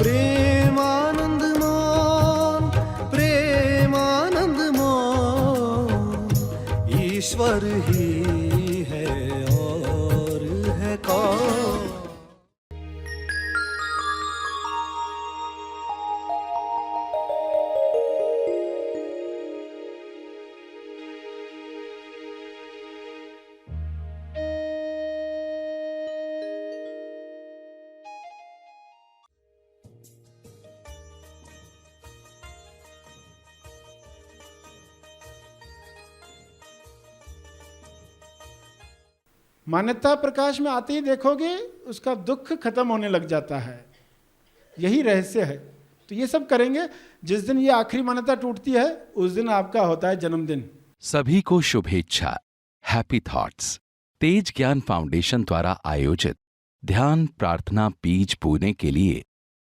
प्रेमानंद मौन, प्रेमानंद मौन, ईश्वर ही है और है कौन। मान्यता प्रकाश में आते ही देखोगे उसका दुख खत्म होने लग जाता है। यही रहस्य है। तो ये सब करेंगे। जिस दिन ये आखिरी मान्यता टूटती है उस दिन आपका होता है जन्मदिन। सभी को शुभेच्छा। हैप्पी थॉट्स तेज ज्ञान फाउंडेशन द्वारा आयोजित ध्यान प्रार्थना बीज बोने के लिए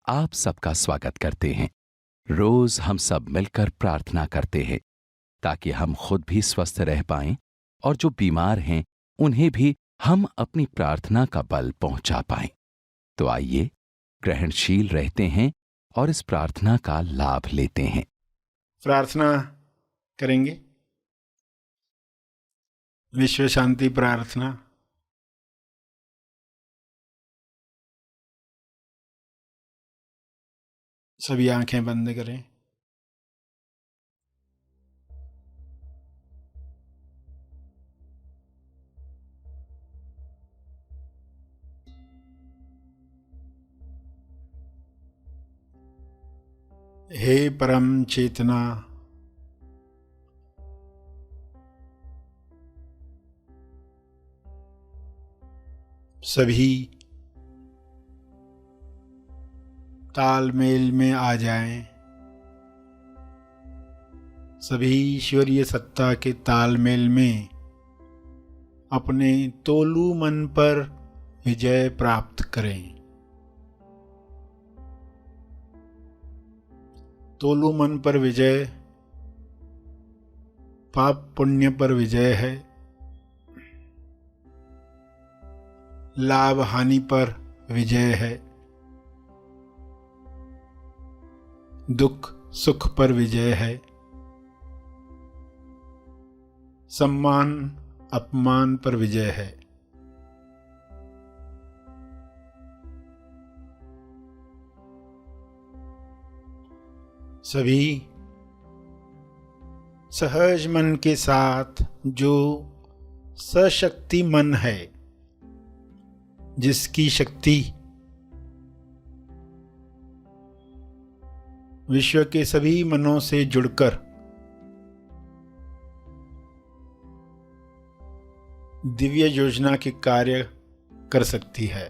आप सबका स्वागत करते हैं। रोज हम सब मिलकर प्रार्थना करते हैं ताकि हम खुद भी स्वस्थ रह पाएं और जो बीमार हैं उन्हें भी हम अपनी प्रार्थना का बल पहुंचा पाएं। तो आइए ग्रहणशील रहते हैं और इस प्रार्थना का लाभ लेते हैं। प्रार्थना करेंगे। विश्व शांति प्रार्थना। सभी आंखें बंद करें। हे परम चेतना, सभी तालमेल में आ जाएं। सभी ईश्वरीय सत्ता के तालमेल में अपने तोलू मन पर विजय प्राप्त करें। तोलू मन पर विजय पाप पुण्य पर विजय है, लाभ हानि पर विजय है, दुख सुख पर विजय है, सम्मान अपमान पर विजय है। सभी सहज मन के साथ जो सशक्ति मन है, जिसकी शक्ति विश्व के सभी मनों से जुड़कर दिव्य योजना के कार्य कर सकती है।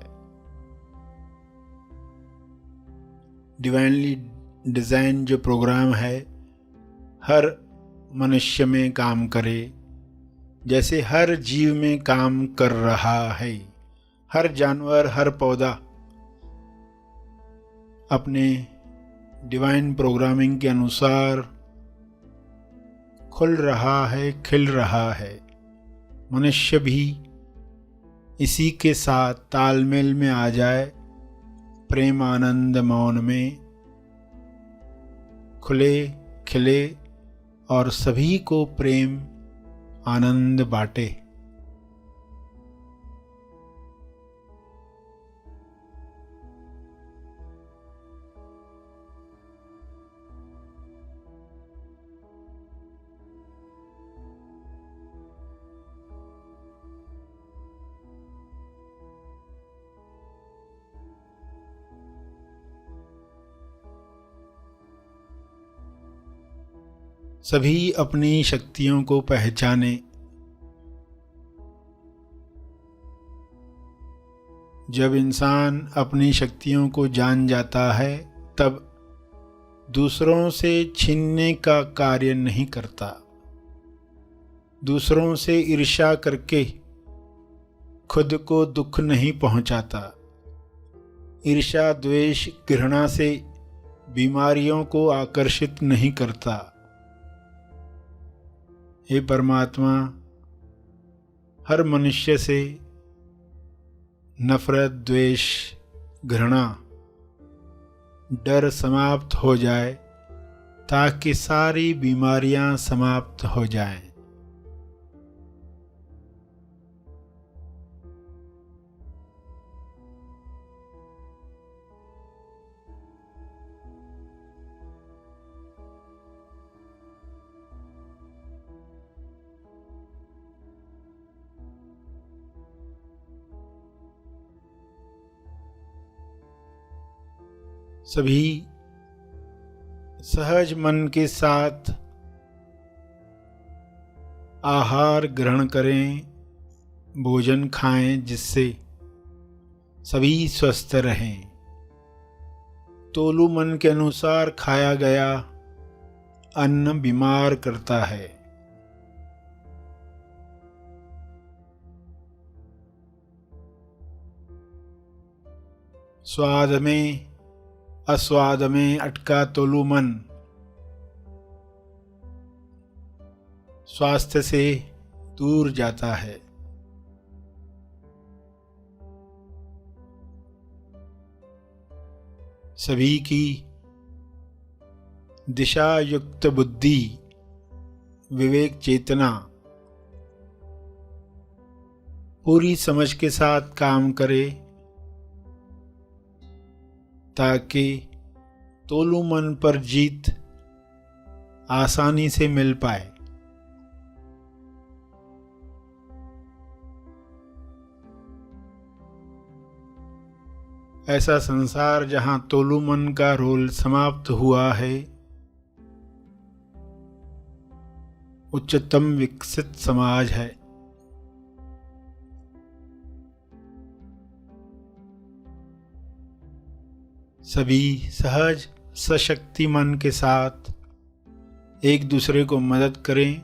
डिवाइनली डिजाइन जो प्रोग्राम है हर मनुष्य में काम करे, जैसे हर जीव में काम कर रहा है। हर जानवर हर पौधा अपने डिवाइन प्रोग्रामिंग के अनुसार खुल रहा है, खिल रहा है। मनुष्य भी इसी के साथ तालमेल में आ जाए, प्रेम आनंद मौन में खुले खिले और सभी को प्रेम आनंद बांटे। सभी अपनी शक्तियों को पहचाने। जब इंसान अपनी शक्तियों को जान जाता है तब दूसरों से छीनने का कार्य नहीं करता। दूसरों से ईर्ष्या करके खुद को दुख नहीं पहुंचाता। ईर्ष्या द्वेष घृणा से बीमारियों को आकर्षित नहीं करता। हे परमात्मा, हर मनुष्य से नफरत द्वेष घृणा डर समाप्त हो जाए, ताकि सारी बीमारियां समाप्त हो जाएं। सभी सहज मन के साथ आहार ग्रहण करें, भोजन खाएं, जिससे सभी स्वस्थ रहें। तोलू मन के अनुसार खाया गया अन्न बीमार करता है। स्वाद में अस्वाद में अटका तोलू मन स्वास्थ्य से दूर जाता है। सभी की दिशा युक्त बुद्धि, विवेक चेतना पूरी समझ के साथ काम करे, ताकि तोलू मन पर जीत आसानी से मिल पाए। ऐसा संसार जहां तोलू मन का रोल समाप्त हुआ है, उच्चतम विकसित समाज है। सभी सहज सशक्ति मन के साथ एक दूसरे को मदद करें,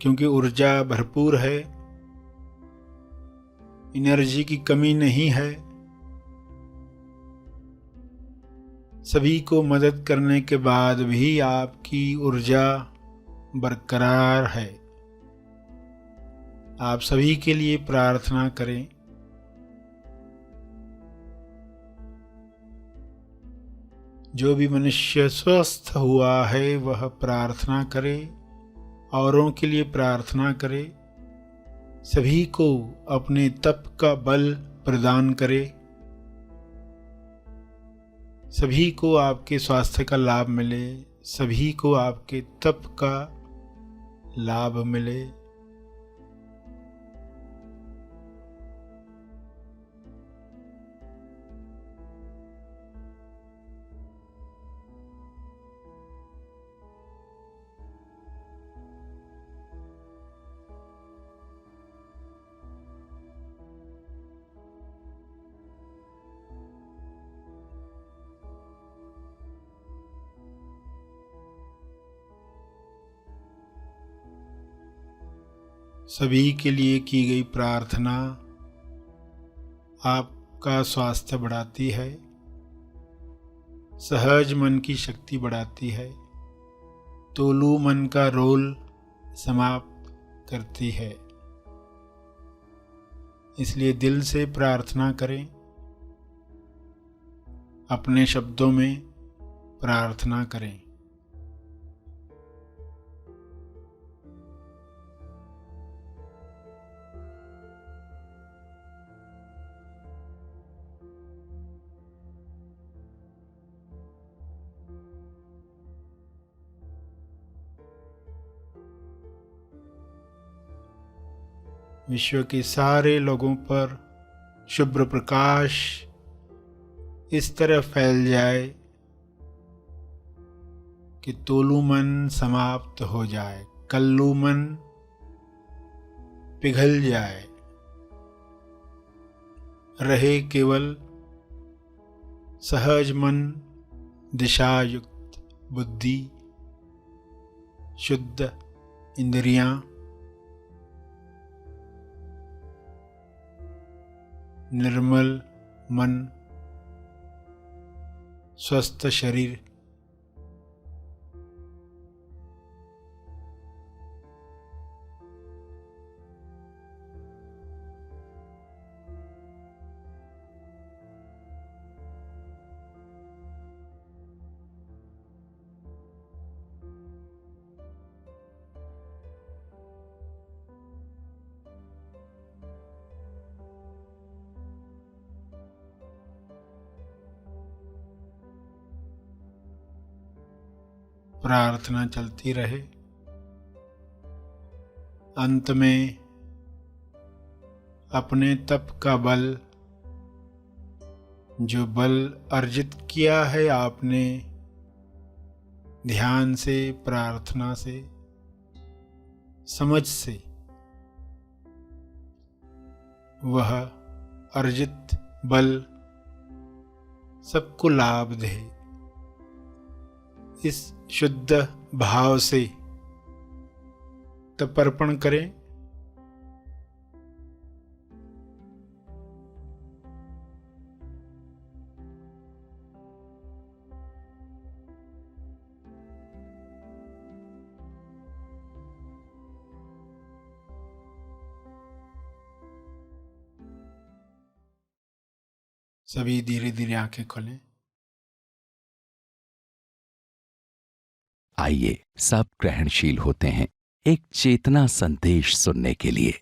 क्योंकि ऊर्जा भरपूर है, एनर्जी की कमी नहीं है। सभी को मदद करने के बाद भी आपकी ऊर्जा बरकरार है। आप सभी के लिए प्रार्थना करें। जो भी मनुष्य स्वस्थ हुआ है वह प्रार्थना करे, औरों के लिए प्रार्थना करे, सभी को अपने तप का बल प्रदान करे, सभी को आपके स्वास्थ्य का लाभ मिले, सभी को आपके तप का लाभ मिले। सभी के लिए की गई प्रार्थना आपका स्वास्थ्य बढ़ाती है, सहज मन की शक्ति बढ़ाती है, तोलू मन का रोल समाप्त करती है। इसलिए दिल से प्रार्थना करें, अपने शब्दों में प्रार्थना करें। विश्व के सारे लोगों पर शुभ्र प्रकाश इस तरह फैल जाए कि तोलू मन समाप्त हो जाए, कल्लू मन पिघल जाए, रहे केवल सहज मन, दिशा युक्त बुद्धि, शुद्ध इंद्रियां, निर्मल मन, स्वस्थ शरीर। प्रार्थना चलती रहे। अंत में अपने तप का बल, जो बल अर्जित किया है आपने ध्यान से, प्रार्थना से, समझ से, वह अर्जित बल सबको लाभ दे। इस शुद्ध भाव से तर्पण करें। सभी धीरे धीरे आंखें खोलें। आइए सब ग्रहणशील होते हैं एक चेतना संदेश सुनने के लिए।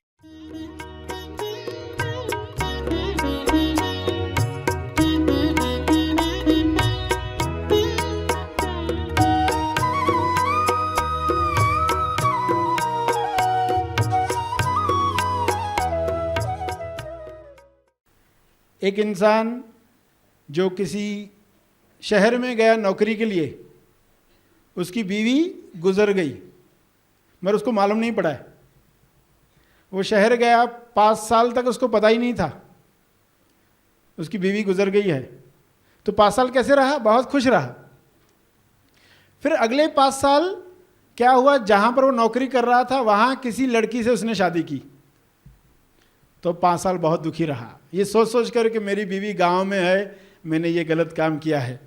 एक इंसान जो किसी शहर में गया नौकरी के लिए, उसकी बीवी गुजर गई मगर उसको मालूम नहीं पड़ा है। वो शहर गया, 5 साल तक उसको पता ही नहीं था उसकी बीवी गुजर गई है। तो 5 साल कैसे रहा? बहुत खुश रहा। फिर अगले 5 साल क्या हुआ, जहां पर वो नौकरी कर रहा था वहां किसी लड़की से उसने शादी की। तो 5 साल बहुत दुखी रहा, ये सोच सोच कर कि मेरी बीवी गांव में है, मैंने ये गलत काम किया है।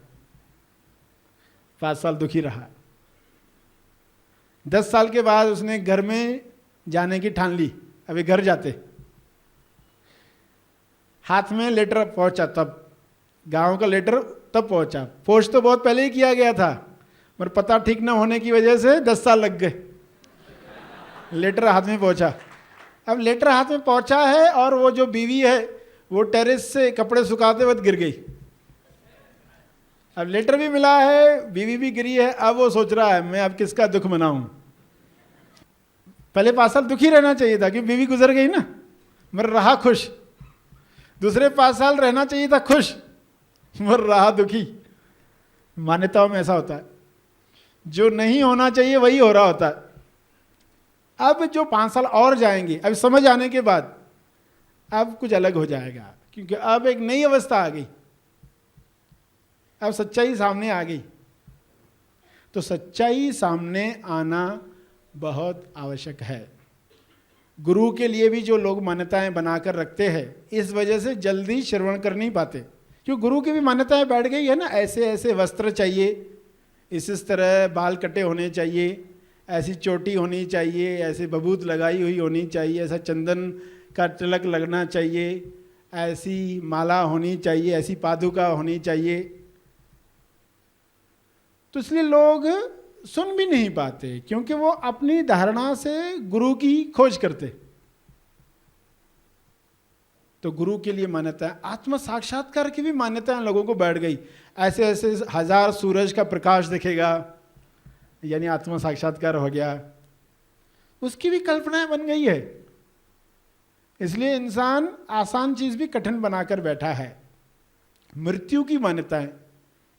5 साल दुखी रहा। 10 साल के बाद उसने घर में जाने की ठान ली, अभी घर जाते। हाथ में लेटर पहुंचा, तब गांव का लेटर तब पहुंचा। पोस्ट तो बहुत पहले ही किया गया था, मगर पता ठीक न होने की वजह से 10 साल लग गए। लेटर हाथ में पहुंचा। अब लेटर हाथ में पहुंचा है और वो जो बीवी है वो टेरेस से कपड़े सुखाते वक्त गिर गई। अब लेटर भी मिला है, बीवी भी गिरी है। अब वो सोच रहा है मैं अब किसका दुख मनाऊं। पहले 5 साल दुखी रहना चाहिए था क्योंकि बीवी गुजर गई ना, मगर रहा खुश। दूसरे 5 साल रहना चाहिए था खुश, मगर रहा दुखी। मान्यताओं में ऐसा होता है, जो नहीं होना चाहिए वही हो रहा होता है। अब जो 5 साल और जाएंगे, अब समझ आने के बाद अब कुछ अलग हो जाएगा, क्योंकि अब एक नई अवस्था आ गई, अब सच्चाई सामने आ गई। तो सच्चाई सामने आना बहुत आवश्यक है। गुरु के लिए भी जो लोग मान्यताएं बनाकर रखते हैं, इस वजह से जल्दी श्रवण कर नहीं पाते, क्योंकि गुरु की भी मान्यताएं बैठ गई है ना। ऐसे ऐसे वस्त्र चाहिए, इस तरह बाल कटे होने चाहिए, ऐसी चोटी होनी चाहिए, ऐसे बबूत लगाई हुई होनी चाहिए, ऐसा चंदन का तिलक लगना चाहिए, ऐसी माला होनी चाहिए, ऐसी पादुका होनी चाहिए। तो इसलिए लोग सुन भी नहीं पाते, क्योंकि वो अपनी धारणा से गुरु की खोज करते। तो गुरु के लिए मान्यता है। आत्म साक्षात्कार की भी मान्यताएं लोगों को बैठ गई। ऐसे ऐसे 1000 सूरज का प्रकाश दिखेगा, यानी आत्म साक्षात्कार हो गया। उसकी भी कल्पनाएं बन गई है। इसलिए इंसान आसान चीज भी कठिन बनाकर बैठा है। मृत्यु की मान्यताएं,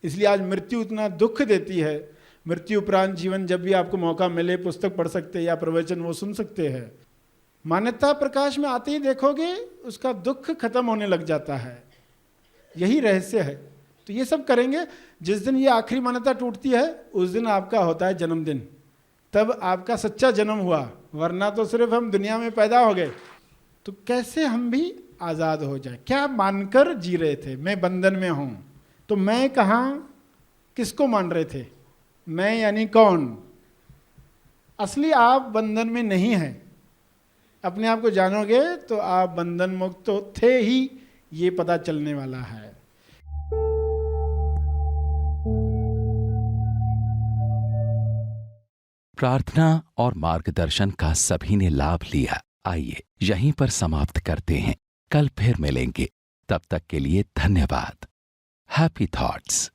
इसलिए आज मृत्यु इतना दुख देती है। मृत्यु उपरांत जीवन, जब भी आपको मौका मिले पुस्तक पढ़ सकते हैं या प्रवचन वो सुन सकते हैं। मान्यता प्रकाश में आते ही देखोगे उसका दुख खत्म होने लग जाता है। यही रहस्य है। तो ये सब करेंगे। जिस दिन ये आखिरी मान्यता टूटती है उस दिन आपका होता है जन्मदिन, तब आपका सच्चा जन्म हुआ, वरना तो सिर्फ हम दुनिया में पैदा हो गए। तो कैसे हम भी आज़ाद हो जाए? क्या मानकर जी रहे थे? मैं बंधन में हूं, तो मैं कहाँ, किसको मान रहे थे? मैं यानी कौन? असली आप बंधन में नहीं हैं। अपने आप को जानोगे तो आप बंधन मुक्त तो थे ही, ये पता चलने वाला है। प्रार्थना और मार्गदर्शन का सभी ने लाभ लिया। आइए यहीं पर समाप्त करते हैं। कल फिर मिलेंगे। तब तक के लिए धन्यवाद। Happy thoughts.